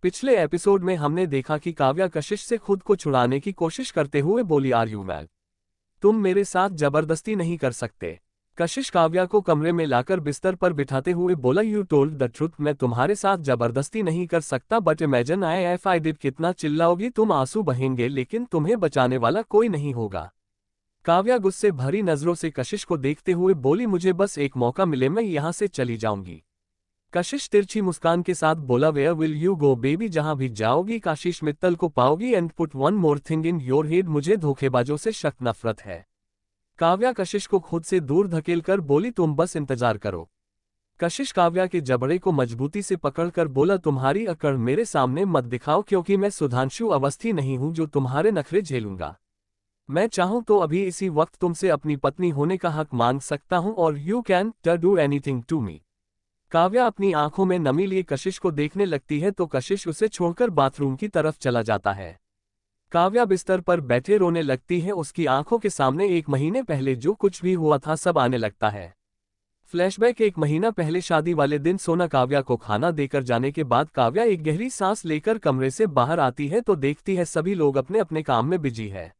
पिछले एपिसोड में हमने देखा कि काव्या कशिश से खुद को छुड़ाने की कोशिश करते हुए बोली, आर यू मैड? तुम मेरे साथ जबरदस्ती नहीं कर सकते। कशिश काव्या को कमरे में लाकर बिस्तर पर बिठाते हुए बोला, यू टोल्ड द ट्रुथ, मैं तुम्हारे साथ जबरदस्ती नहीं कर सकता, बट इमेजिन आई डिड। कितना चिल्लाओगी तुम, आंसू बहेंगे लेकिन तुम्हें बचाने वाला कोई नहीं होगा। काव्या गुस्से भरी नजरों से कशिश को देखते हुए बोली, मुझे बस एक मौका मिले, मैं यहां से चली जाऊंगी। कशिश तिरछी मुस्कान के साथ बोला, where will you go baby? जहां भी जाओगी काशीश मित्तल को पाओगी। And put one more thing in your head, मुझे धोखेबाजों से सख्त नफरत है। काव्या कशिश को खुद से दूर धकेलकर बोली, तुम बस इंतजार करो। कशिश काव्या के जबड़े को मजबूती से पकड़कर बोला, तुम्हारी अकड़ मेरे सामने मत दिखाओ, क्योंकि मैं सुधांशु अवस्थी नहीं हूं जो तुम्हारे नखरे झेलूंगा। मैं चाहूं तो अभी इसी वक्त तुमसे अपनी पत्नी होने का हक मांग सकता हूं, और you can do anything to me. Kavya अपनी आंखों में नमी लिए कशिश को देखने लगती है तो कशिश उसे छोड़कर बाथरूम की तरफ चला जाता है। काव्या बिस्तर पर बैठे रोने लगती है। उसकी आंखों के सामने 1 महीने पहले जो कुछ भी हुआ था सब आने लगता है। फ्लैशबैक 1 महीना पहले शादी वाले दिन सोना काव्या को खाना देकर जाने के बाद काव्या एक गहरी सांस लेकर कमरे से बाहर आती है तो देखती है सभी लोग अपने अपने काम में बिजी है।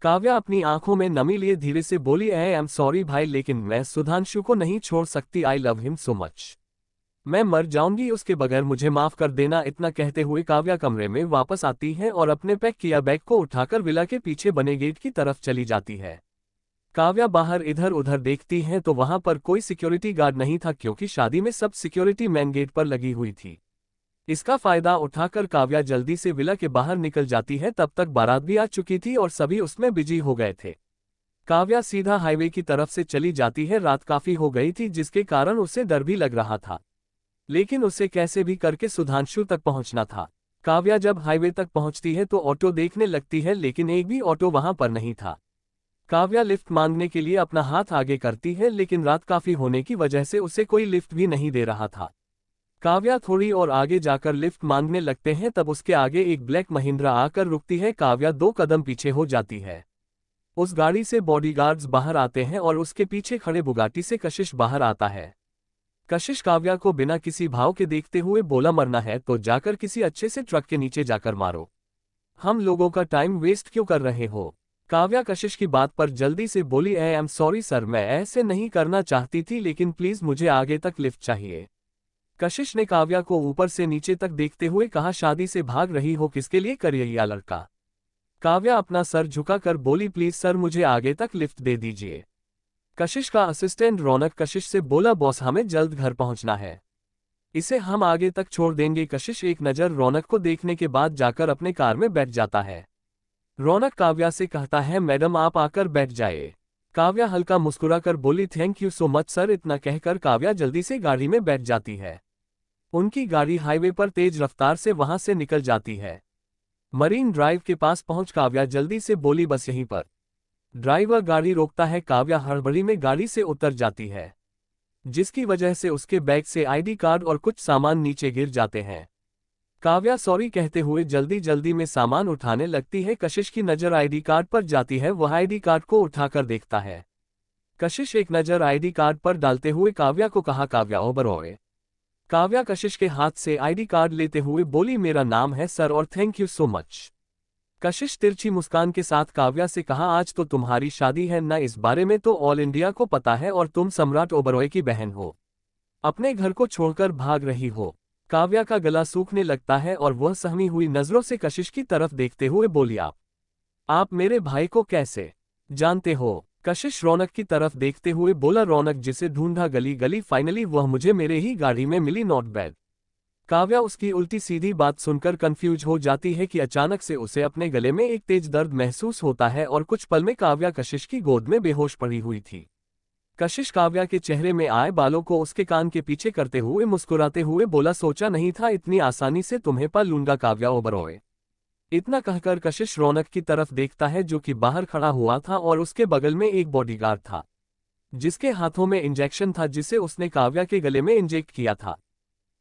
काव्या अपनी आंखों में नमी लिए धीरे से बोली, आई एम सॉरी भाई, लेकिन मैं सुधांशु को नहीं छोड़ सकती। I love him so much. मैं मर जाऊंगी उसके बगैर, मुझे माफ कर देना। इतना कहते हुए काव्या कमरे में वापस आती है और अपने पैक किया बैग को उठाकर विला के पीछे बने गेट की तरफ चली जाती है। काव्या बाहर इधर उधर देखती है तो वहां पर कोई सिक्योरिटी गार्ड नहीं था, क्योंकि शादी में सब सिक्योरिटी मैन गेट पर लगी हुई थी। इसका फायदा उठाकर काव्या जल्दी से विला के बाहर निकल जाती है। तब तक बारात भी आ चुकी थी और सभी उसमें बिजी हो गए थे। काव्या सीधा हाईवे की तरफ से चली जाती है। रात काफी हो गई थी जिसके कारण उसे डर भी लग रहा था, लेकिन उसे कैसे भी करके सुधांशु तक पहुंचना था। काव्या जब हाईवे तक पहुंचती है तो ऑटो देखने लगती है, लेकिन एक भी ऑटो वहां पर नहीं था। काव्या लिफ्ट मांगने के लिए अपना हाथ आगे करती है, लेकिन रात काफी होने की वजह से उसे कोई लिफ्ट भी नहीं दे रहा था। काव्या थोड़ी और आगे जाकर लिफ्ट मांगने लगते हैं, तब उसके आगे एक ब्लैक महिंद्रा आकर रुकती है। काव्या 2 कदम पीछे हो जाती है। उस गाड़ी से बॉडीगार्ड्स बाहर आते हैं और उसके पीछे खड़े बुगाटी से कशिश बाहर आता है। कशिश काव्या को बिना किसी भाव के देखते हुए बोला, मरना है तो जाकर किसी अच्छे से ट्रक के नीचे जाकर मारो, हम लोगों का टाइम वेस्ट क्यों कर रहे हो? काव्या कशिश की बात पर जल्दी से बोली, आई एम सॉरी सर, मैं ऐसे नहीं करना चाहती थी, लेकिन प्लीज मुझे आगे तक लिफ्ट चाहिए। कशिश ने काव्या को ऊपर से नीचे तक देखते हुए कहा, शादी से भाग रही हो, किसके लिए करिए लड़का? काव्या अपना सर झुकाकर बोली, प्लीज सर मुझे आगे तक लिफ्ट दे दीजिए। कशिश का असिस्टेंट रौनक कशिश से बोला, बॉस हमें जल्द घर पहुंचना है, इसे हम आगे तक छोड़ देंगे। कशिश एक नज़र रौनक को देखने के बाद जाकर अपने कार में बैठ जाता है। रौनक काव्या से कहता है, मैडम आप आकर बैठ जाए। काव्या हल्का मुस्कुराकर बोली, thank you so much sir. इतना कहकर काव्या जल्दी से गाड़ी में बैठ जाती है। उनकी गाड़ी हाईवे पर तेज रफ्तार से वहां से निकल जाती है। मरीन ड्राइव के पास पहुंच काव्या जल्दी से बोली, बस यहीं पर। ड्राइवर गाड़ी रोकता है। काव्या हड़बड़ी में गाड़ी से उतर जाती है, जिसकी वजह से उसके बैग से आईडी कार्ड और कुछ सामान नीचे गिर जाते हैं। काव्या सॉरी कहते हुए जल्दी जल्दी में सामान उठाने लगती है। कशिश की नज़र आईडी कार्ड पर जाती है, वह आईडी कार्ड को उठाकर देखता है। कशिश एक नज़र आईडी कार्ड पर डालते हुए काव्या को कहा, काव्या ओबरॉय। काव्या कशिश के हाथ से आईडी कार्ड लेते हुए बोली, मेरा नाम है सर और थैंक यू सो मच। कशिश तिरछी मुस्कान के साथ काव्या से कहा, आज तो तुम्हारी शादी है ना, इस बारे में तो ऑल इंडिया को पता है, और तुम सम्राट ओबरॉय की बहन हो, अपने घर को छोड़कर भाग रही हो। काव्या का गला सूखने लगता है और वह सहमी हुई नजरों से कशिश की तरफ देखते हुए बोली, आप मेरे भाई को कैसे जानते हो? कशिश रौनक की तरफ देखते हुए बोला, रौनक जिसे ढूंढा गली गली, फाइनली वह मुझे मेरे ही गाड़ी में मिली, नॉट बैड। काव्या उसकी उल्टी सीधी बात सुनकर कंफ्यूज हो जाती है कि अचानक से उसे अपने गले में एक तेज दर्द महसूस होता है, और कुछ पल में काव्या कशिश की गोद में बेहोश पड़ी हुई थी। कशिश काव्या के चेहरे में आए बालों को उसके कान के पीछे करते हुए मुस्कुराते हुए बोला, सोचा नहीं था इतनी आसानी से तुम्हें पा लूंगा काव्या ओबरॉय। इतना कहकर कशिश रौनक की तरफ देखता है जो कि बाहर खड़ा हुआ था, और उसके बगल में एक बॉडीगार्ड था जिसके हाथों में इंजेक्शन था जिसे उसने काव्या के गले में इंजेक्ट किया था।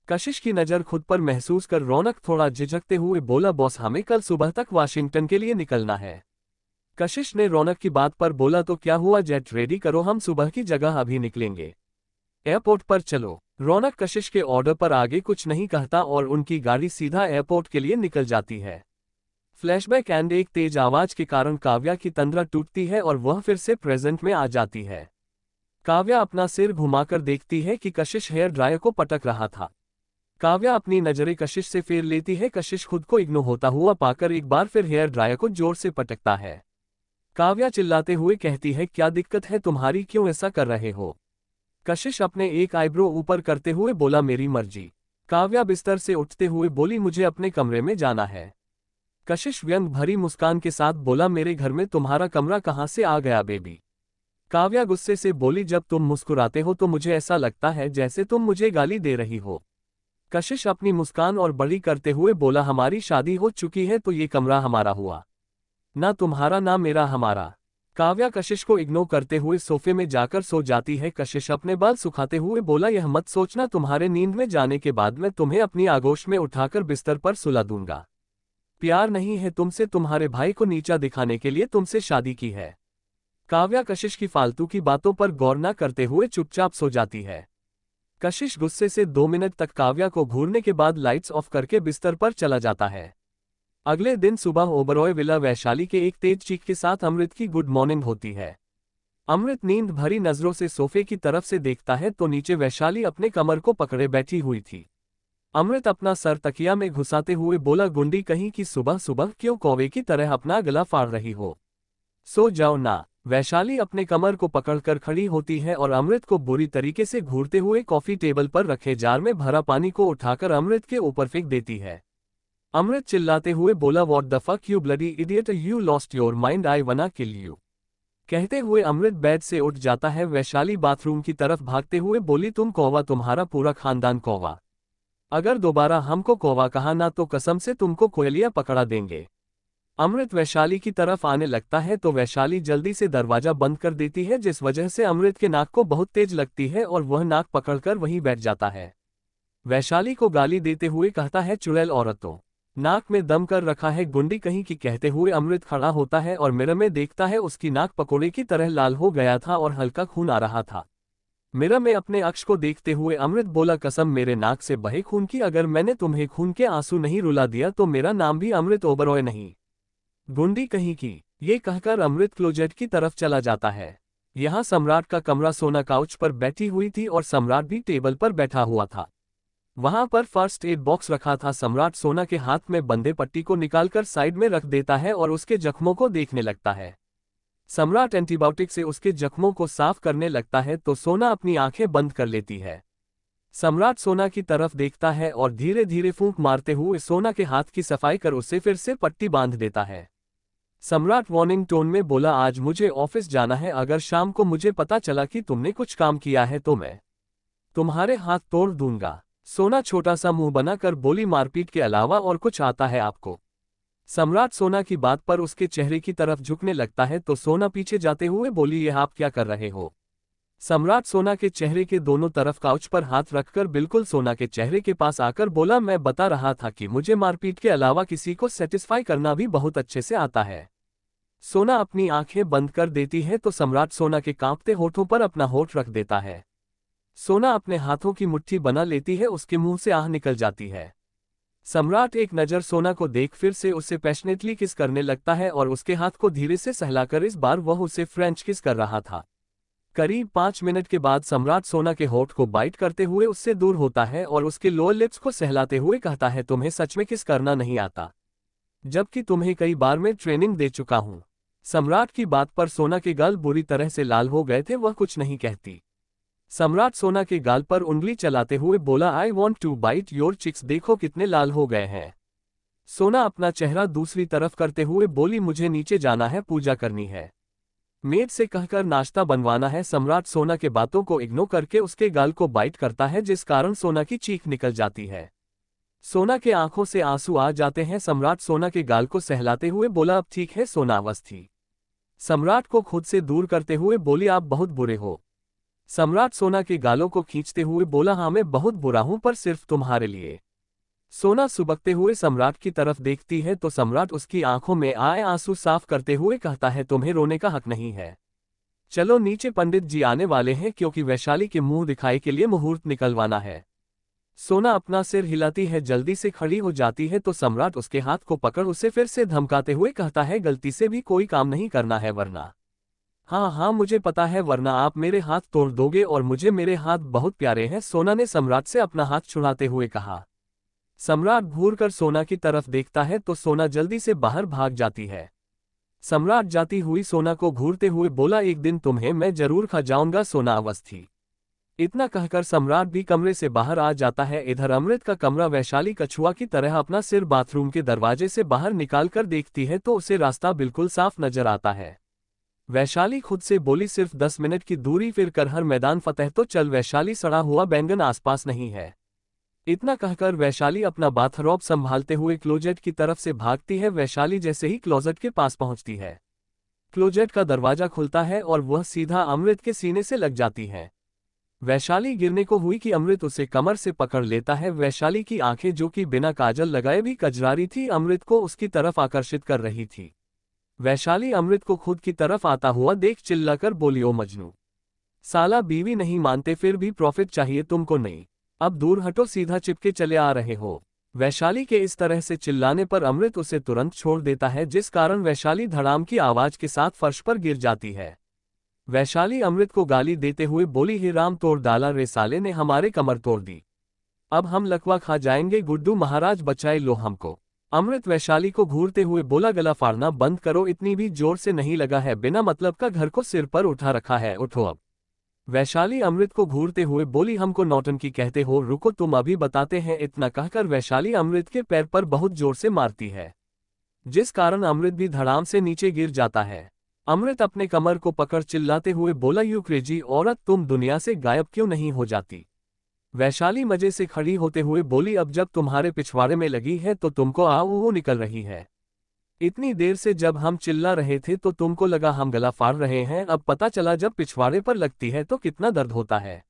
कशिश की नज़र खुद पर महसूस कर रौनक थोड़ा झिझकते हुए बोला, बॉस हमें कल सुबह तक वाशिंगटन के लिए निकलना है। कशिश ने रौनक की बात पर बोला, तो क्या हुआ, जेट रेडी करो, हम सुबह की जगह अभी निकलेंगे। एयरपोर्ट पर चलो। रौनक कशिश के ऑर्डर पर आगे कुछ नहीं कहता और उनकी गाड़ी सीधा एयरपोर्ट के लिए निकल जाती है। फ्लैशबैक एंड एक तेज आवाज के कारण काव्या की तंद्रा टूटती है और वह फिर से प्रेजेंट में आ जाती है। काव्या अपना सिर घुमाकर देखती है कि कशिश हेयर ड्रायर को पटक रहा था। काव्या अपनी नजरें कशिश से फेर लेती है। कशिश खुद को इग्नोर होता हुआ पाकर एक बार फिर हेयर ड्रायर को जोर से पटकता है। काव्या चिल्लाते हुए कहती है, क्या दिक्कत है तुम्हारी, क्यों ऐसा कर रहे हो? कशिश अपने एक आईब्रो ऊपर करते हुए बोला, मेरी मर्जी। काव्या बिस्तर से उठते हुए बोली, मुझे अपने कमरे में जाना है। कशिश व्यंग भरी मुस्कान के साथ बोला, मेरे घर में तुम्हारा कमरा कहाँ से आ गया बेबी? काव्या गुस्से से बोली, जब तुम मुस्कुराते हो तो मुझे ऐसा लगता है जैसे तुम मुझे गाली दे रही हो। कशिश अपनी मुस्कान और बड़ी करते हुए बोला, हमारी शादी हो चुकी है तो ये कमरा हमारा हुआ, ना तुम्हारा ना मेरा, हमारा। काव्या कशिश को इग्नोर करते हुए सोफे में जाकर सो जाती है। कशिश अपने बाल सुखाते हुए बोला, यह मत सोचना तुम्हारे नींद में जाने के बाद मैं तुम्हें अपनी आगोश में उठाकर बिस्तर पर सुला दूंगा। प्यार नहीं है तुमसे, तुम्हारे भाई को नीचा दिखाने के लिए तुमसे शादी की है। काव्या कशिश की फालतू की बातों पर गौर न करते हुए चुपचाप सो जाती है। कशिश गुस्से से 2 मिनट तक काव्या को घूरने के बाद लाइट्स ऑफ करके बिस्तर पर चला जाता है। अगले दिन सुबह ओबरॉय विला वैशाली के एक तेज चीख के साथ अमृत की गुड मॉर्निंग होती है। अमृत नींद भरी नजरों से सोफे की तरफ से देखता है तो नीचे वैशाली अपने कमर को पकड़े बैठी हुई थी। अमृत अपना सर तकिया में घुसाते हुए बोला, गुंडी कहीं की, सुबह सुबह क्यों कौवे की तरह अपना गला फाड़ रही हो? सो जाओ ना। वैशाली अपने कमर को पकड़कर खड़ी होती है और अमृत को बुरी तरीके से घूरते हुए कॉफी टेबल पर रखे जार में भरा पानी को उठाकर अमृत के ऊपर फेंक देती है। अमृत चिल्लाते हुए बोला, what the fuck you bloody idiot, you lost your mind, I wanna kill you. कहते हुए अमृत बेड से उठ जाता है। वैशाली बाथरूम की तरफ भागते हुए बोली, तुम कौवा, तुम्हारा पूरा खानदान कौवा। अगर दोबारा हमको कौवा कहा ना तो कसम से तुमको कोयलिया पकड़ा देंगे। अमृत वैशाली की तरफ आने लगता है तो वैशाली जल्दी से दरवाजा बंद कर देती है, जिस वजह से अमृत के नाक को बहुत तेज लगती है और वह नाक पकड़कर वहीं बैठ जाता है। वैशाली को गाली देते हुए कहता है, चुड़ैल औरतों, नाक में दम कर रखा है गुंडी कहीं की। कहते हुए अमृत खड़ा होता है और मिरर में देखता है उसकी नाक पकोड़े की तरह लाल हो गया था और हल्का खून आ रहा था। मिरर में अपने अक्ष को देखते हुए अमृत बोला, कसम मेरे नाक से बहे खून की, अगर मैंने तुम्हें खून के आंसू नहीं रुला दिया तो मेरा नाम भी अमृत ओबरॉय नहीं। गुंडी कहीं की। ये कहकर अमृत क्लोजेट की तरफ चला जाता है। यहाँ सम्राट का कमरा, सोना काउच पर बैठी हुई थी और सम्राट भी टेबल पर बैठा हुआ था। वहां पर फर्स्ट एड बॉक्स रखा था। सम्राट सोना के हाथ में बंधे पट्टी को निकालकर साइड में रख देता है और उसके जख्मों को देखने लगता है। सम्राट एंटीबायोटिक से उसके जख्मों को साफ करने लगता है तो सोना अपनी आंखें बंद कर लेती है। सम्राट सोना की तरफ देखता है और धीरे धीरे फूंक मारते हुए सोना के हाथ की सफाई कर उसे फिर से पट्टी बांध देता है। सम्राट वार्निंग टोन में बोला, आज मुझे ऑफिस जाना है, अगर शाम को मुझे पता चला कि तुमने कुछ काम किया है तो मैं तुम्हारे हाथ तोड़ दूंगा। सोना छोटा सा मुंह बनाकर बोली, मारपीट के अलावा और कुछ आता है आपको? सम्राट सोना की बात पर उसके चेहरे की तरफ झुकने लगता है तो सोना पीछे जाते हुए बोली, यह आप क्या कर रहे हो? सम्राट सोना के चेहरे के दोनों तरफ काउच पर हाथ रखकर बिल्कुल सोना के चेहरे के पास आकर बोला, मैं बता रहा था कि मुझे मारपीट के अलावा किसी को सेटिस्फाई करना भी बहुत अच्छे से आता है। सोना अपनी आंखें बंद कर देती है तो सम्राट सोना के कांपते होठों पर अपना होठ रख देता है। सोना अपने हाथों की मुट्ठी बना लेती है, उसके मुंह से आह निकल जाती है। सम्राट एक नज़र सोना को देख फिर से उसे पैशनेटली किस करने लगता है और उसके हाथ को धीरे से सहलाकर इस बार वह उसे फ्रेंच किस कर रहा था। करीब 5 मिनट के बाद सम्राट सोना के होठ को बाइट करते हुए उससे दूर होता है और उसके लोअर लिप्स को सहलाते हुए कहता है, तुम्हें सच में किस करना नहीं आता, जबकि तुम्हें कई बार मैं ट्रेनिंग दे चुका हूं। सम्राट की बात पर सोना के गाल बुरी तरह से लाल हो गए थे, वह कुछ नहीं कहती। सम्राट सोना के गाल पर उंगली चलाते हुए बोला, I want to bite your cheeks, देखो कितने लाल हो गए हैं। सोना अपना चेहरा दूसरी तरफ करते हुए बोली, मुझे नीचे जाना है, पूजा करनी है, मेड से कहकर नाश्ता बनवाना है। सम्राट सोना के बातों को इग्नोर करके उसके गाल को बाइट करता है, जिस कारण सोना की चीख निकल जाती है। सोना के आंखों से आंसू आ जाते हैं। सम्राट सोना के गाल को सहलाते हुए बोला, अब ठीक है सोना, बस थी। सम्राट को खुद से दूर करते हुए बोली, आप बहुत बुरे हो। सम्राट सोना के गालों को खींचते हुए बोला, हाँ मैं बहुत बुरा हूं, पर सिर्फ तुम्हारे लिए। सोना सुबकते हुए सम्राट की तरफ देखती है तो सम्राट उसकी आंखों में आए आंसू साफ करते हुए कहता है, तुम्हें रोने का हक नहीं है। चलो नीचे, पंडित जी आने वाले हैं, क्योंकि वैशाली के मुंह दिखाई के लिए मुहूर्त निकलवाना है। सोना अपना सिर हिलाती है, जल्दी से खड़ी हो जाती है तो सम्राट उसके हाथ को पकड़ उसे फिर से धमकाते हुए कहता है, गलती से भी कोई काम नहीं करना है वरना। हाँ हाँ मुझे पता है, वरना आप मेरे हाथ तोड़ दोगे और मुझे मेरे हाथ बहुत प्यारे हैं, सोना ने सम्राट से अपना हाथ छुड़ाते हुए कहा। सम्राट घूरकर सोना की तरफ देखता है तो सोना जल्दी से बाहर भाग जाती है। सम्राट जाती हुई सोना को घूरते हुए बोला, एक दिन तुम्हें मैं जरूर खा जाऊंगा। सोना अवस्थी। इतना कहकर सम्राट भी कमरे से बाहर आ जाता है। इधर अमृत का कमरा, वैशाली कछुआ की तरह अपना सिर बाथरूम के दरवाजे से बाहर निकाल कर देखती है तो उसे रास्ता बिल्कुल साफ नजर आता है। वैशाली खुद से बोली, सिर्फ 10 मिनट की दूरी, फिर कर हर मैदान फतेह तो चल। वैशाली सड़ा हुआ बैंगन आसपास नहीं है। इतना कहकर वैशाली अपना बाथरोब संभालते हुए क्लोजेट की तरफ से भागती है। वैशाली जैसे ही क्लोजेट के पास पहुंचती है, क्लोजेट का दरवाजा खुलता है और वह सीधा अमृत के सीने से लग जाती है। वैशाली गिरने को हुई कि अमृत उसे कमर से पकड़ लेता है। वैशाली की आंखें, जो कि बिना काजल लगाए भी कजरारी थी, अमृत को उसकी तरफ आकर्षित कर रही थी। वैशाली अमृत को खुद की तरफ आता हुआ देख चिल्लाकर बोली, ओ मजनू, साला बीवी नहीं मानते, फिर भी प्रॉफिट चाहिए तुमको? नहीं, अब दूर हटो, सीधा चिपके चले आ रहे हो। वैशाली के इस तरह से चिल्लाने पर अमृत उसे तुरंत छोड़ देता है, जिस कारण वैशाली धड़ाम की आवाज के साथ फर्श पर गिर जाती है। वैशाली अमृत को गाली देते हुए बोली, हे राम, तोड़ डाला रे साले ने, हमारे कमर तोड़ दी, अब हम लकवा खा जाएंगे, गुड्डू महाराज बचाए लो हमको। अमृत वैशाली को घूरते हुए बोला, गला फाड़ना बंद करो, इतनी भी जोर से नहीं लगा है, बिना मतलब का घर को सिर पर उठा रखा है, उठो अब। वैशाली अमृत को घूरते हुए बोली, हमको नौटंकी कहते हो, रुको तुम अभी बताते हैं। इतना कहकर वैशाली अमृत के पैर पर बहुत जोर से मारती है, जिस कारण अमृत भी धड़ाम से नीचे गिर जाता है। अमृत अपने कमर को पकड़ चिल्लाते हुए बोला, यू क्रेजी औरत, तुम दुनिया से गायब क्यों नहीं हो जाती? वैशाली मजे से खड़ी होते हुए बोली, अब जब तुम्हारे पिछवाड़े में लगी है तो तुमको आओ निकल रही है। इतनी देर से जब हम चिल्ला रहे थे तो तुमको लगा हम गला फाड़ रहे हैं, अब पता चला जब पिछवाड़े पर लगती है तो कितना दर्द होता है।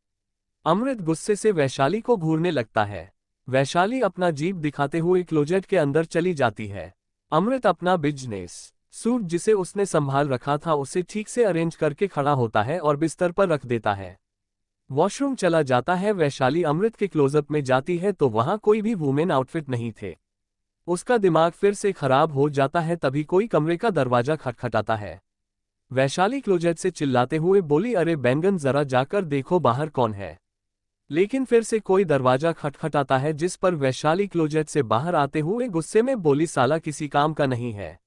अमृत गुस्से से वैशाली को घूरने लगता है। वैशाली अपना जीभ दिखाते हुए क्लोजेट के अंदर चली जाती है। अमृत अपना बिजनेस सूट, जिसे उसने संभाल रखा था, उसे ठीक से अरेंज करके खड़ा होता है और बिस्तर पर रख देता है। वॉशरूम चला जाता है। वैशाली अमृत के क्लोजअप में जाती है तो वहां कोई भी वुमेन आउटफिट नहीं थे। उसका दिमाग फिर से खराब हो जाता है। तभी कोई कमरे का दरवाजा खटखटाता है। वैशाली क्लोजेट से चिल्लाते हुए बोली, अरे बैंगन, जरा जाकर देखो बाहर कौन है। लेकिन फिर से कोई दरवाजा खटखटाता है, जिस पर वैशाली क्लोजेट से बाहर आते हुए गुस्से में बोली, साला किसी काम का नहीं है,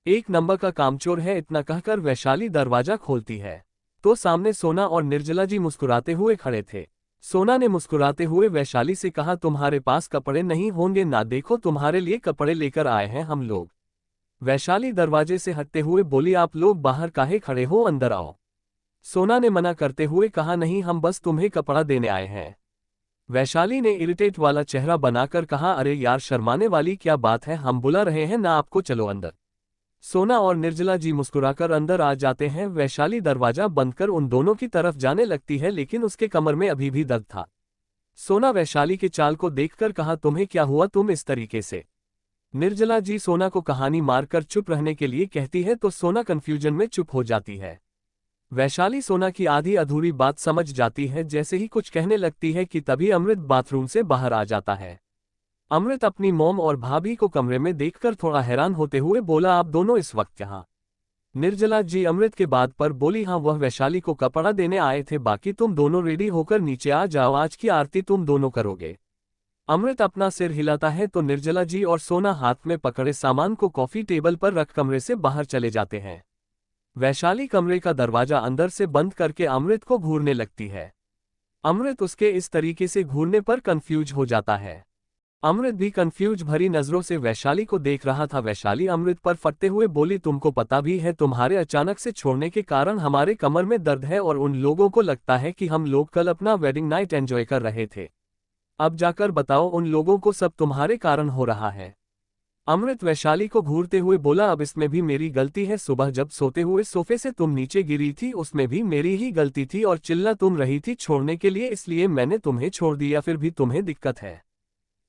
एक नंबर का कामचोर है। इतना कहकर वैशाली दरवाजा खोलती है तो सामने सोना और निर्जला जी मुस्कुराते हुए खड़े थे। सोना ने मुस्कुराते हुए वैशाली से कहा, तुम्हारे पास कपड़े नहीं होंगे ना, देखो तुम्हारे लिए कपड़े लेकर आए हैं हम लोग। वैशाली दरवाजे से हटते हुए बोली, आप लोग बाहर काहे खड़े हो, अंदर आओ। सोना ने मना करते हुए कहा, नहीं, हम बस तुम्हें कपड़ा देने आए हैं। वैशाली ने इरिटेट वाला चेहरा बनाकर कहा, अरे यार, शर्माने वाली क्या बात है, हम बुला रहे हैं ना आपको, चलो अंदर। सोना और निर्जला जी मुस्कुराकर अंदर आ जाते हैं। वैशाली दरवाजा बंद कर उन दोनों की तरफ जाने लगती है, लेकिन उसके कमर में अभी भी दर्द था। सोना वैशाली के चाल को देखकर कहा, तुम्हें क्या हुआ, तुम इस तरीके से? निर्जला जी सोना को कहानी मारकर चुप रहने के लिए कहती है तो सोना कंफ्यूजन में चुप हो जाती है। वैशाली सोना की आधी अधूरी बात समझ जाती है। जैसे ही कुछ कहने लगती है कि तभी अमृत बाथरूम से बाहर आ जाता है। अमृत अपनी मॉम और भाभी को कमरे में देखकर थोड़ा हैरान होते हुए बोला, आप दोनों इस वक्त यहाँ? निर्जला जी अमृत के बात पर बोली, हाँ, वह वैशाली को कपड़ा देने आए थे, बाकी तुम दोनों रेडी होकर नीचे आ जाओ, आज की आरती तुम दोनों करोगे। अमृत अपना सिर हिलाता है तो निर्जला जी और सोना हाथ में पकड़े सामान को कॉफी टेबल पर रख कमरे से बाहर चले जाते हैं। वैशाली कमरे का दरवाजा अंदर से बंद करके अमृत को घूरने लगती है। अमृत उसके इस तरीके से घूरने पर कंफ्यूज हो जाता है। अमृत भी कंफ्यूज भरी नजरों से वैशाली को देख रहा था। वैशाली अमृत पर फटते हुए बोली, तुमको पता भी है तुम्हारे अचानक से छोड़ने के कारण हमारे कमर में दर्द है और उन लोगों को लगता है कि हम लोग कल अपना वेडिंग नाइट एंजॉय कर रहे थे। अब जाकर बताओ उन लोगों को सब तुम्हारे कारण हो रहा है। अमृत वैशाली को घूरते हुए बोला, अब इसमें भी मेरी गलती है, सुबह जब सोते हुए सोफे से तुम नीचे गिरी थी उसमें भी मेरी ही गलती थी और चिल्ला तुम रही थी छोड़ने के लिए, इसलिए मैंने तुम्हें छोड़ दिया, फिर भी तुम्हें दिक्कत है।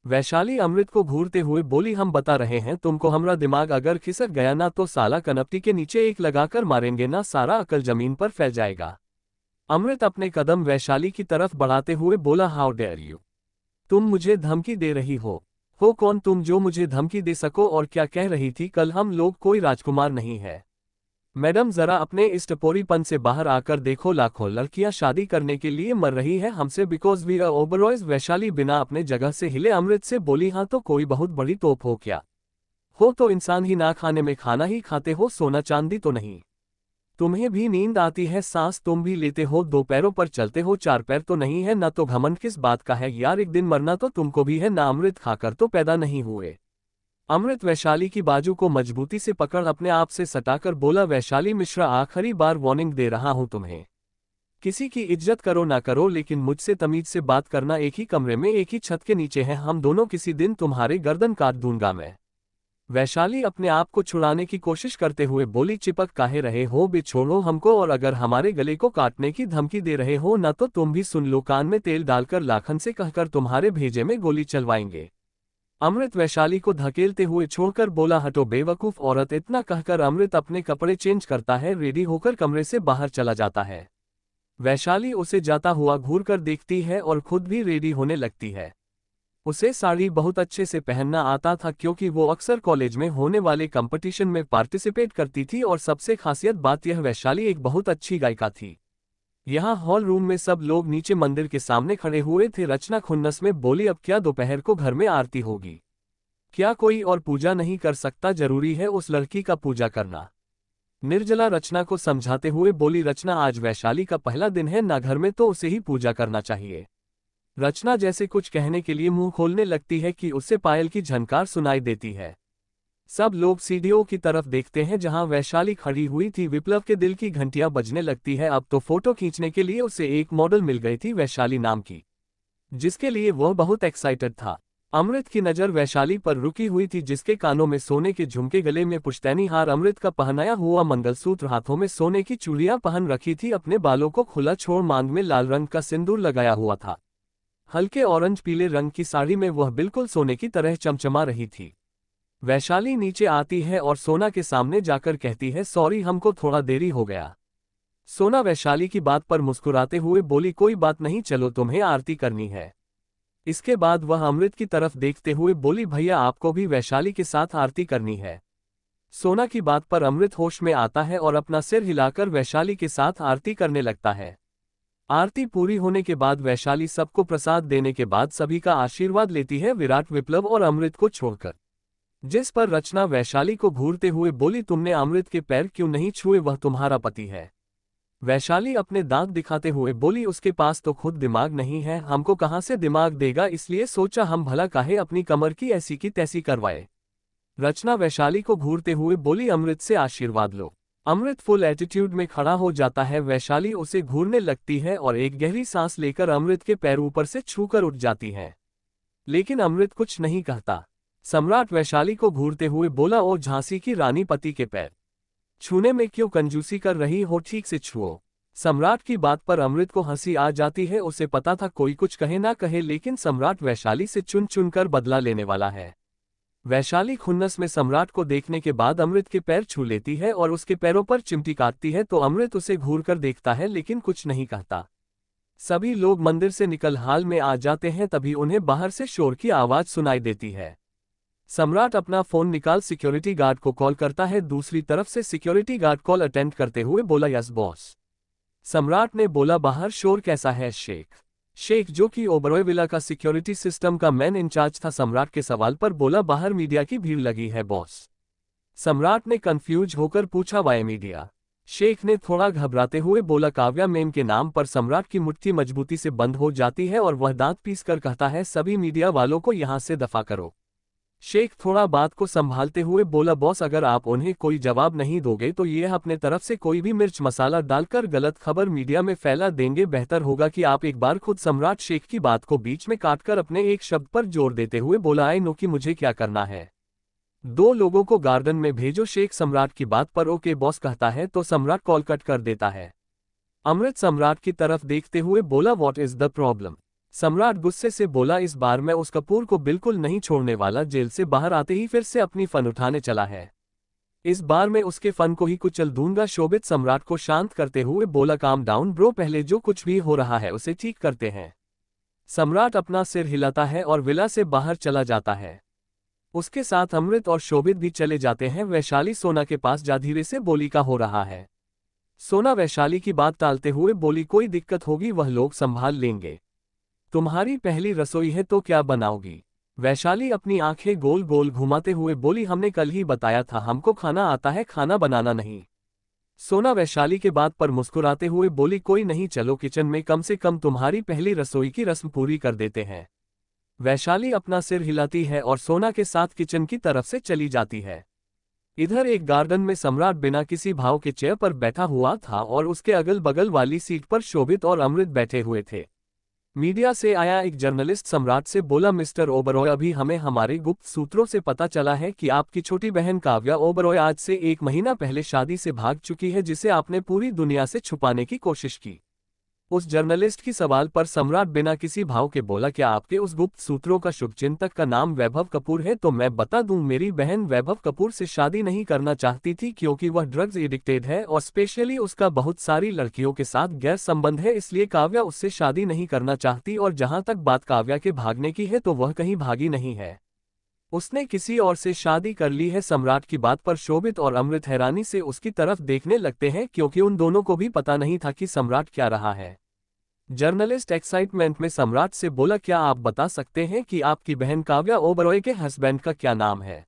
वैशाली अमृत को घूरते हुए बोली, हम बता रहे हैं तुमको, हमरा दिमाग अगर खिसक गया ना तो साला कनपटी के नीचे एक लगाकर मारेंगे ना, सारा अकल जमीन पर फैल जाएगा। अमृत अपने कदम वैशाली की तरफ बढ़ाते हुए बोला, हाउ डेयर यू, तुम मुझे धमकी दे रही हो कौन तुम जो मुझे धमकी दे सको? और क्या कह रही थी कल, हम लोग कोई राजकुमार नहीं है। मैडम जरा अपने इस टपोरीपन से बाहर आकर देखो, लाखों लड़कियां शादी करने के लिए मर रही है हमसे, because we are Oberois. Vaishali बिना अपने जगह से हिले अमृत से बोली, हाँ तो कोई बहुत बड़ी तोप हो क्या? हो तो इंसान ही ना, खाने में खाना ही खाते हो, सोना चांदी तो नहीं। तुम्हें भी नींद आती है, सांस तुम भी लेते हो, दो पैरों पर चलते हो, चार पैर तो नहीं है ना, तो घमंड किस बात का है यार? एक दिन मरना तो तुमको भी है ना, अमृत खाकर तो पैदा नहीं हुए। अमृत वैशाली की बाजू को मजबूती से पकड़ अपने आप से सटाकर बोला, वैशाली मिश्रा आखिरी बार वार्निंग दे रहा हूं तुम्हें, किसी की इज्जत करो ना करो लेकिन मुझसे तमीज से बात करना। एक ही कमरे में एक ही छत के नीचे हैं हम दोनों, किसी दिन तुम्हारे गर्दन काट दूंगा मैं। वैशाली अपने आप को छुड़ाने की कोशिश करते हुए बोली, चिपक काहे रहे हो, बे छोड़ो हमको, और अगर हमारे गले को काटने की धमकी दे रहे हो ना तो तुम भी सुन लो, कान में तेल डालकर लाखन से कहकर तुम्हारे भेजे में गोली चलवाएंगे। अमृत वैशाली को धकेलते हुए छोड़कर बोला, हटो बेवकूफ औरत। इतना कहकर अमृत अपने कपड़े चेंज करता है, रेडी होकर कमरे से बाहर चला जाता है। वैशाली उसे जाता हुआ घूरकर देखती है और खुद भी रेडी होने लगती है। उसे साड़ी बहुत अच्छे से पहनना आता था क्योंकि वो अक्सर कॉलेज में होने वाले कंपटीशन में पार्टिसिपेट करती थी, और सबसे खासियत बात यह, वैशाली एक बहुत अच्छी गायिका थी। यहाँ हॉल रूम में सब लोग नीचे मंदिर के सामने खड़े हुए थे। रचना खुन्नस में बोली, अब क्या दोपहर को घर में आरती होगी? क्या कोई और पूजा नहीं कर सकता? जरूरी है उस लड़की का पूजा करना? निर्जला रचना को समझाते हुए बोली, रचना आज वैशाली का पहला दिन है ना घर में, तो उसे ही पूजा करना चाहिए। रचना जैसे कुछ कहने के लिए मुंह खोलने लगती है कि उससे पायल की झनकार सुनाई देती है। सब लोग सीढ़ियों की तरफ देखते हैं जहां वैशाली खड़ी हुई थी। विप्लव के दिल की घंटियां बजने लगती है। अब तो फोटो खींचने के लिए उसे एक मॉडल मिल गई थी वैशाली नाम की, जिसके लिए वह बहुत एक्साइटेड था। अमृत की नज़र वैशाली पर रुकी हुई थी, जिसके कानों में सोने के झुमके, गले में पुश्तैनी हार, अमृत का पहनाया हुआ मंगलसूत्र, हाथों में सोने की चूड़ियां पहन रखी थी, अपने बालों को खुला छोड़ मांग में लाल रंग का सिंदूर लगाया हुआ था। हल्के ऑरेंज पीले रंग की साड़ी में वह बिल्कुल सोने की तरह चमचमा रही थी। वैशाली नीचे आती है और सोना के सामने जाकर कहती है, सॉरी हमको थोड़ा देरी हो गया। सोना वैशाली की बात पर मुस्कुराते हुए बोली, कोई बात नहीं, चलो तुम्हें आरती करनी है। इसके बाद वह अमृत की तरफ देखते हुए बोली, भैया आपको भी वैशाली के साथ आरती करनी है। सोना की बात पर अमृत होश में आता है और अपना सिर हिलाकर वैशाली के साथ आरती करने लगता है। आरती पूरी होने के बाद वैशाली सबको प्रसाद देने के बाद सभी का आशीर्वाद लेती है, विराट, विप्लव और अमृत को छोड़कर। जिस पर रचना वैशाली को घूरते हुए बोली, तुमने अमृत के पैर क्यों नहीं छुए, वह तुम्हारा पति है। वैशाली अपने दांत दिखाते हुए बोली, उसके पास तो खुद दिमाग नहीं है, हमको कहां से दिमाग देगा, इसलिए सोचा हम भला काहे अपनी कमर की ऐसी की तैसी करवाए। रचना वैशाली को घूरते हुए बोली, अमृत से आशीर्वाद लो। अमृत फुल एटीट्यूड में खड़ा हो जाता है। वैशाली उसे घूरने लगती है और एक गहरी सांस लेकर अमृत के पैर ऊपर से छूकर उठ जाती है, लेकिन अमृत कुछ नहीं कहता। सम्राट वैशाली को घूरते हुए बोला, ओ झांसी की रानी, पति के पैर छूने में क्यों कंजूसी कर रही हो, ठीक से छुओ। सम्राट की बात पर अमृत को हंसी आ जाती है। उसे पता था कोई कुछ कहे ना कहे, लेकिन सम्राट वैशाली से चुन चुन कर बदला लेने वाला है। वैशाली खुन्नस में सम्राट को देखने के बाद अमृत के पैर छू लेती है और उसके पैरों पर चिमटी काटती है, तो अमृत उसे घूर कर देखता है लेकिन कुछ नहीं कहता। सभी लोग मंदिर से निकल हाल में आ जाते हैं, तभी उन्हें बाहर से शोर की आवाज सुनाई देती है। सम्राट अपना फोन निकाल सिक्योरिटी गार्ड को कॉल करता है। दूसरी तरफ से सिक्योरिटी गार्ड कॉल अटेंड करते हुए बोला, यस बॉस। सम्राट ने बोला, बाहर शोर कैसा है? शेख जो कि ओबरॉय विला का सिक्योरिटी सिस्टम का मैन इंचार्ज था, सम्राट के सवाल पर बोला, बाहर मीडिया की भीड़ लगी है बॉस। सम्राट ने कंफ्यूज होकर पूछा, वाई मीडिया? शेख ने थोड़ा घबराते हुए बोला, काव्या मैम के नाम पर। सम्राट की मुट्ठी मजबूती से बंद हो जाती है और वह दांत पीस कर कहता है, सभी मीडिया वालों को यहां से दफा करो। शेख थोड़ा बात को संभालते हुए बोला, बॉस अगर आप उन्हें कोई जवाब नहीं दोगे तो ये अपने तरफ से कोई भी मिर्च मसाला डालकर गलत खबर मीडिया में फैला देंगे। बेहतर होगा कि आप एक बार खुद। सम्राट शेख की बात को बीच में काटकर अपने एक शब्द पर जोर देते हुए बोला, आई नो कि मुझे क्या करना है। 2 लोगों को गार्डन में भेजो। शेख सम्राट की बात पर ओके बॉस कहता है तो सम्राट कॉल कट कर देता है। अमृत सम्राट की तरफ देखते हुए बोला, व्हाट इज द प्रॉब्लम? सम्राट गुस्से से बोला, इस बार मैं उस कपूर को बिल्कुल नहीं छोड़ने वाला। जेल से बाहर आते ही फिर से अपनी फन उठाने चला है। इस बार मैं उसके फन को ही कुचल दूंगा। शोभित सम्राट को शांत करते हुए बोला, काम डाउन ब्रो, पहले जो कुछ भी हो रहा है उसे ठीक करते हैं। सम्राट अपना सिर हिलाता है और विला से बाहर चला जाता है। उसके साथ अमृत और शोभित भी चले जाते हैं। वैशाली सोना के पास जा धीरे से बोली, का हो रहा है। सोना वैशाली की बात टालते हुए बोली, कोई दिक्कत होगी वह लोग संभाल लेंगे। तुम्हारी पहली रसोई है तो क्या बनाओगी? वैशाली अपनी आंखें गोल गोल घुमाते हुए बोली, हमने कल ही बताया था हमको खाना आता है, खाना बनाना नहीं। सोना वैशाली के बात पर मुस्कुराते हुए बोली, कोई नहीं, चलो किचन में, कम से कम तुम्हारी पहली रसोई की रस्म पूरी कर देते हैं। वैशाली अपना सिर हिलाती है और सोना के साथ किचन की तरफ से चली जाती है। इधर एक गार्डन में सम्राट बिना किसी भाव के चेयर पर बैठा हुआ था और उसके अगल बगल वाली सीट पर शोभित और अमृत बैठे हुए थे। मीडिया से आया एक जर्नलिस्ट सम्राट से बोला, मिस्टर ओबरॉय, अभी हमें हमारे गुप्त सूत्रों से पता चला है कि आपकी छोटी बहन काव्या ओबरॉय आज से 1 महीना पहले शादी से भाग चुकी है, जिसे आपने पूरी दुनिया से छुपाने की कोशिश की। उस जर्नलिस्ट की सवाल पर सम्राट बिना किसी भाव के बोला, क्या आपके उस गुप्त सूत्रों का शुभचिंतक का नाम वैभव कपूर है? तो मैं बता दूं, मेरी बहन वैभव कपूर से शादी नहीं करना चाहती थी क्योंकि वह ड्रग्स एडिक्टेड है और स्पेशली उसका बहुत सारी लड़कियों के साथ गैर संबंध है, इसलिए काव्या उससे शादी नहीं करना चाहती। और जहां तक बात काव्या के भागने की है तो वह कहीं भागी नहीं है, उसने किसी और से शादी कर ली है। सम्राट की बात पर शोभित और अमृत हैरानी से उसकी तरफ देखने लगते हैं क्योंकि उन दोनों को भी पता नहीं था कि सम्राट क्या रहा है। जर्नलिस्ट एक्साइटमेंट में सम्राट से बोला, क्या आप बता सकते हैं कि आपकी बहन काव्या ओबरॉय के हस्बैंड का क्या नाम है?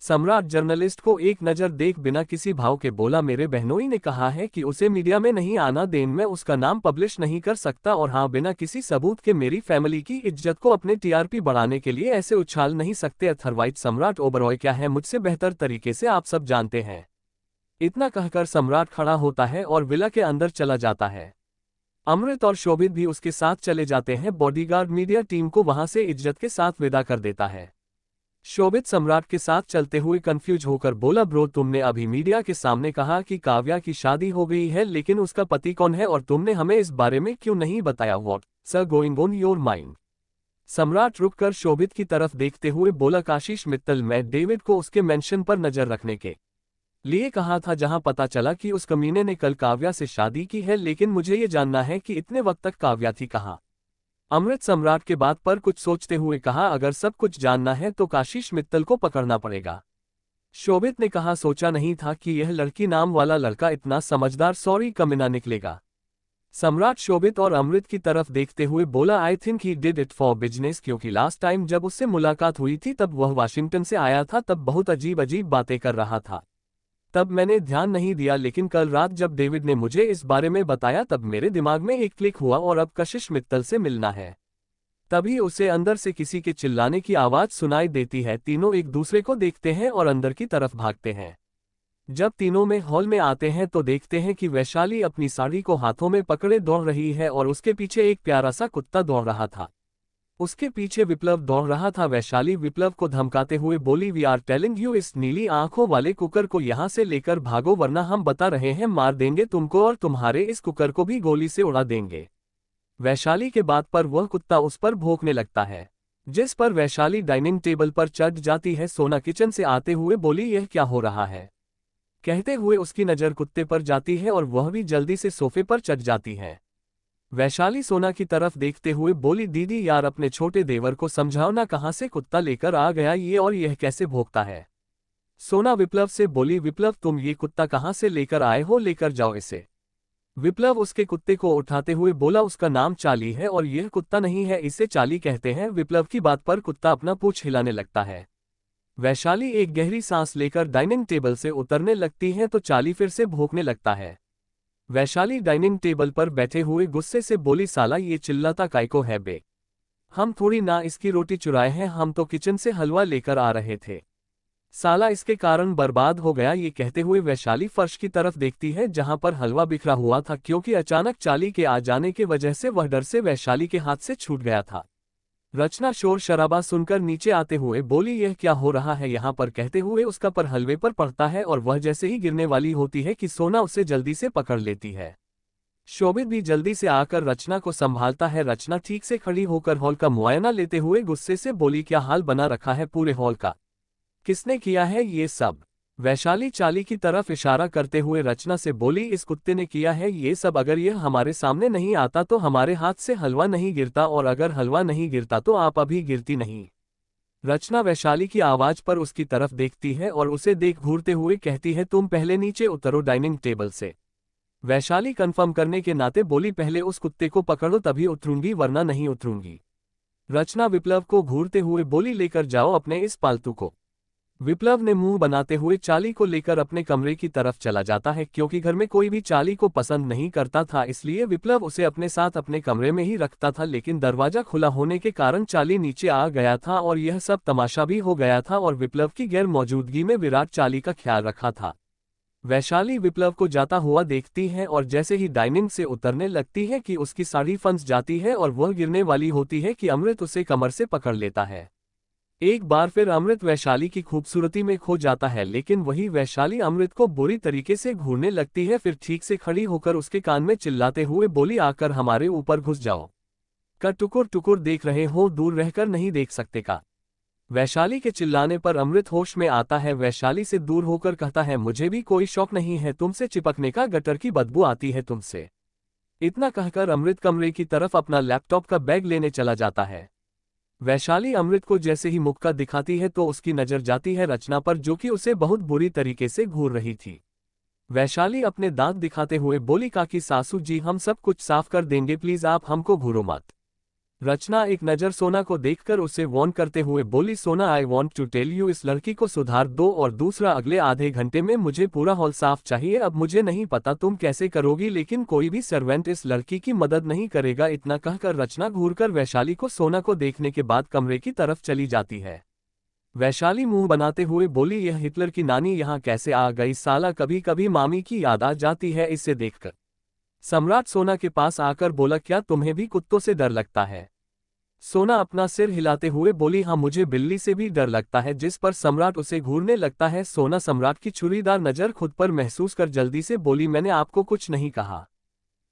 सम्राट जर्नलिस्ट को एक नज़र देख बिना किसी भाव के बोला, मेरे बहनोई ने कहा है कि उसे मीडिया में नहीं आना देन, मैं उसका नाम पब्लिश नहीं कर सकता। और हाँ, बिना किसी सबूत के मेरी फैमिली की इज्जत को अपने टीआरपी बढ़ाने के लिए ऐसे उछाल नहीं सकते अथरवाइज सम्राट ओबरॉय क्या है मुझसे बेहतर तरीके से आप सब जानते हैं। इतना कहकर सम्राट खड़ा होता है और विला के अंदर चला जाता है। अमृत और शोभित भी उसके साथ चले जाते हैं। बॉडीगार्ड मीडिया टीम को वहां से इज्जत के साथ विदा कर देता है। शोभित सम्राट के साथ चलते हुए कंफ्यूज होकर बोला, ब्रो, तुमने अभी मीडिया के सामने कहा कि काव्या की शादी हो गई है, लेकिन उसका पति कौन है और तुमने हमें इस बारे में क्यों नहीं बताया? What sir going on your mind? सम्राट रुककर शोभित की तरफ देखते हुए बोला, आशीष मित्तल, मैं डेविड को उसके मेंशन पर नजर रखने के लिए कहा था जहां पता चला कि उस कमीने ने कल काव्या से शादी की है, लेकिन मुझे ये जानना है कि इतने वक्त तक काव्या थी कहाँ? अमृत सम्राट के बात पर कुछ सोचते हुए कहा, अगर सब कुछ जानना है तो आशीष मित्तल को पकड़ना पड़ेगा। शोभित ने कहा, सोचा नहीं था कि यह लड़की नाम वाला लड़का इतना समझदार सॉरी कमीना निकलेगा। सम्राट शोभित और अमृत की तरफ देखते हुए बोला, I think he did it for business, क्योंकि लास्ट टाइम जब उससे मुलाकात हुई थी तब वह वाशिंगटन से आया था, तब बहुत अजीब अजीब बातें कर रहा था। तब मैंने ध्यान नहीं दिया, लेकिन कल रात जब डेविड ने मुझे इस बारे में बताया तब मेरे दिमाग में एक क्लिक हुआ और अब कशिश मित्तल से मिलना है। तभी उसे अंदर से किसी के चिल्लाने की आवाज सुनाई देती है। तीनों एक दूसरे को देखते हैं और अंदर की तरफ भागते हैं। जब तीनों में हॉल में आते हैं तो देखते हैं कि वैशाली अपनी साड़ी को हाथों में पकड़े दौड़ रही है और उसके पीछे एक प्यारा सा कुत्ता दौड़ रहा था। उसके पीछे विप्लव दौड़ रहा था। वैशाली विप्लव को धमकाते हुए बोली, वी आर टेलिंग यू, इस नीली आंखों वाले कुकर को यहाँ से लेकर भागो, वरना हम बता रहे हैं मार देंगे तुमको और तुम्हारे इस कुकर को भी गोली से उड़ा देंगे। वैशाली के बात पर वह कुत्ता उस पर भौंकने लगता है, जिस पर वैशाली डाइनिंग टेबल पर चढ़ जाती है। सोना किचन से आते हुए बोली, यह क्या हो रहा है? कहते हुए उसकी नज़र कुत्ते पर जाती है और वह भी जल्दी से सोफे पर चढ़ जाती है। वैशाली सोना की तरफ देखते हुए बोली, दीदी यार, अपने छोटे देवर को समझाओ ना, कहाँ से कुत्ता लेकर आ गया ये और यह कैसे भौंकता है? सोना विप्लव से बोली, विप्लव तुम ये कुत्ता कहाँ से लेकर आए हो, लेकर जाओ इसे। विप्लव उसके कुत्ते को उठाते हुए बोला, उसका नाम चाली है और यह कुत्ता नहीं है, इसे चाली कहते हैं। विप्लव की बात पर कुत्ता अपना पूंछ हिलाने लगता है। वैशाली एक गहरी सांस लेकर डाइनिंग टेबल से उतरने लगती है तो चाली फिर से भौंकने लगता है। वैशाली डाइनिंग टेबल पर बैठे हुए गुस्से से बोली, साला ये चिल्लाता काय को है बे? हम थोड़ी ना इसकी रोटी चुराए हैं, हम तो किचन से हलवा लेकर आ रहे थे, साला इसके कारण बर्बाद हो गया। ये कहते हुए वैशाली फर्श की तरफ देखती है जहां पर हलवा बिखरा हुआ था, क्योंकि अचानक चाली के आ जाने की वजह से वह डर से वैशाली के हाथ से छूट गया था। रचना शोर शराबा सुनकर नीचे आते हुए बोली, यह क्या हो रहा है यहाँ पर? कहते हुए उसका पर हलवे पर पड़ता है और वह जैसे ही गिरने वाली होती है कि सोना उसे जल्दी से पकड़ लेती है। शोभित भी जल्दी से आकर रचना को संभालता है। रचना ठीक से खड़ी होकर हॉल का मुआयना लेते हुए गुस्से से बोली, क्या हाल बना रखा है पूरे हॉल का, किसने किया है ये सब? वैशाली चाली की तरफ इशारा करते हुए रचना से बोली, इस कुत्ते ने किया है ये सब। अगर यह हमारे सामने नहीं आता तो हमारे हाथ से हलवा नहीं गिरता, और अगर हलवा नहीं गिरता तो आप अभी गिरती नहीं। रचना वैशाली की आवाज पर उसकी तरफ देखती है और उसे देख घूरते हुए कहती है, तुम पहले नीचे उतरो डाइनिंग टेबल से। वैशाली कंफर्म करने के नाते बोली, पहले उस कुत्ते को पकड़ो तभी उतरूंगी वरना नहीं उतरूंगी। रचना विप्लव को घूरते हुए बोली, लेकर जाओ अपने इस पालतू को। विप्लव ने मुंह बनाते हुए चाली को लेकर अपने कमरे की तरफ चला जाता है। क्योंकि घर में कोई भी चाली को पसंद नहीं करता था, इसलिए विप्लव उसे अपने साथ अपने कमरे में ही रखता था। लेकिन दरवाजा खुला होने के कारण चाली नीचे आ गया था और यह सब तमाशा भी हो गया था, और विप्लव की गैर मौजूदगी में विराट चाली का ख्याल रखा था। वैशाली विप्लव को जाता हुआ देखती है और जैसे ही डाइनिंग से उतरने लगती है कि उसकी साड़ी फंस जाती है और वह गिरने वाली होती है कि अमृत उसे कमर से पकड़ लेता है। एक बार फिर अमृत वैशाली की खूबसूरती में खो जाता है, लेकिन वही वैशाली अमृत को बुरी तरीके से घूरने लगती है। फिर ठीक से खड़ी होकर उसके कान में चिल्लाते हुए बोली, आकर हमारे ऊपर घुस जाओ, का टुकुर टुकुर देख रहे हो, दूर रहकर नहीं देख सकते का? वैशाली के चिल्लाने पर अमृत होश में आता है। वैशाली से दूर होकर कहता है, मुझे भी कोई शौक नहीं है तुमसे चिपकने का, गटर की बदबू आती है तुमसे। इतना कहकर अमृत कमरे की तरफ अपना लैपटॉप का बैग लेने चला जाता है। वैशाली अमृत को जैसे ही मुक्का दिखाती है तो उसकी नजर जाती है रचना पर, जो कि उसे बहुत बुरी तरीके से घूर रही थी। वैशाली अपने दांत दिखाते हुए बोली, काकी सासू जी हम सब कुछ साफ कर देंगे, प्लीज आप हमको घूरो मत। रचना एक नज़र सोना को देखकर उसे वार्न करते हुए बोली, सोना I want to tell you, इस लड़की को सुधार दो, और दूसरा अगले आधे घंटे में मुझे पूरा हॉल साफ चाहिए। अब मुझे नहीं पता तुम कैसे करोगी, लेकिन कोई भी सर्वेंट इस लड़की की मदद नहीं करेगा। इतना कहकर रचना घूरकर वैशाली को सोना को देखने के बाद कमरे की तरफ चली जाती है। वैशाली मुंह बनाते हुए बोली, यह हिटलर की नानी यहाँ कैसे आ गई साला, कभी कभी मामी की याद आ जाती है इसे देखकर। सम्राट सोना के पास आकर बोला, क्या तुम्हें भी कुत्तों से डर लगता है? सोना अपना सिर हिलाते हुए बोली, हाँ मुझे बिल्ली से भी डर लगता है। जिस पर सम्राट उसे घूरने लगता है। सोना सम्राट की छुरीदार नज़र खुद पर महसूस कर जल्दी से बोली, मैंने आपको कुछ नहीं कहा,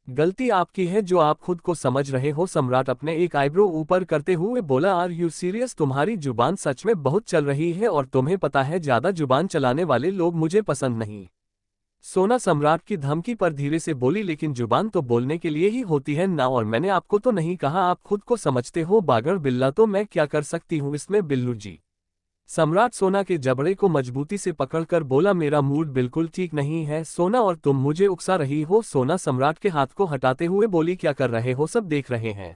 गलती आपकी है जो आप खुद को समझ रहे हो। सम्राट अपने एक आईब्रो ऊपर करते हुए बोला, आर यू सीरियस? तुम्हारी जुबान सच में बहुत चल रही है, और तुम्हें पता है ज्यादा जुबान चलाने वाले लोग मुझे पसंद नहीं। सोना सम्राट की धमकी पर धीरे से बोली, लेकिन जुबान तो बोलने के लिए ही होती है ना, और मैंने आपको तो नहीं कहा, आप खुद को समझते हो बागड़ बिल्ला, तो मैं क्या कर सकती हूँ इसमें बिल्लू जी। सम्राट सोना के जबड़े को मजबूती से पकड़कर बोला, मेरा मूड बिल्कुल ठीक नहीं है सोना, और तुम मुझे उकसा रही हो। सोना सम्राट के हाथ को हटाते हुए बोली, क्या कर रहे हो, सब देख रहे हैं।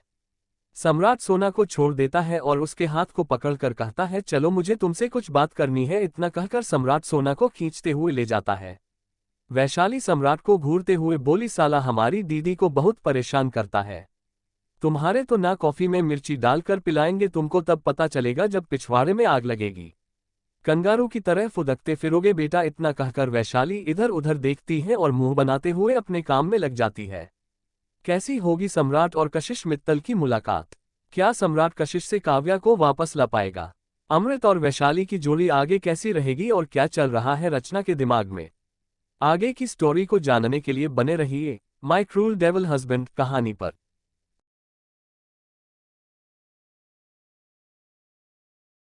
सम्राट सोना को छोड़ देता है और उसके हाथ को पकड़कर कहता है, चलो मुझे तुमसे कुछ बात करनी है। इतना कहकर सम्राट सोना को खींचते हुए ले जाता है। वैशाली सम्राट को घूरते हुए बोली, साला हमारी दीदी को बहुत परेशान करता है, तुम्हारे तो ना कॉफी में मिर्ची डालकर पिलाएंगे, तुमको तब पता चलेगा जब पिछवाड़े में आग लगेगी, कंगारू की तरह फुदकते फिरोगे बेटा। इतना कहकर वैशाली इधर उधर देखती है और मुंह बनाते हुए अपने काम में लग जाती है। कैसी होगी सम्राट और कशिश मित्तल की मुलाकात? क्या सम्राट कशिश से काव्या को वापस ला पाएगा? अमृत और वैशाली की जोड़ी आगे कैसी रहेगी और क्या चल रहा है रचना के दिमाग में? आगे की स्टोरी को जानने के लिए बने रहिए माय क्रूल डेविल हस्बैंड कहानी पर।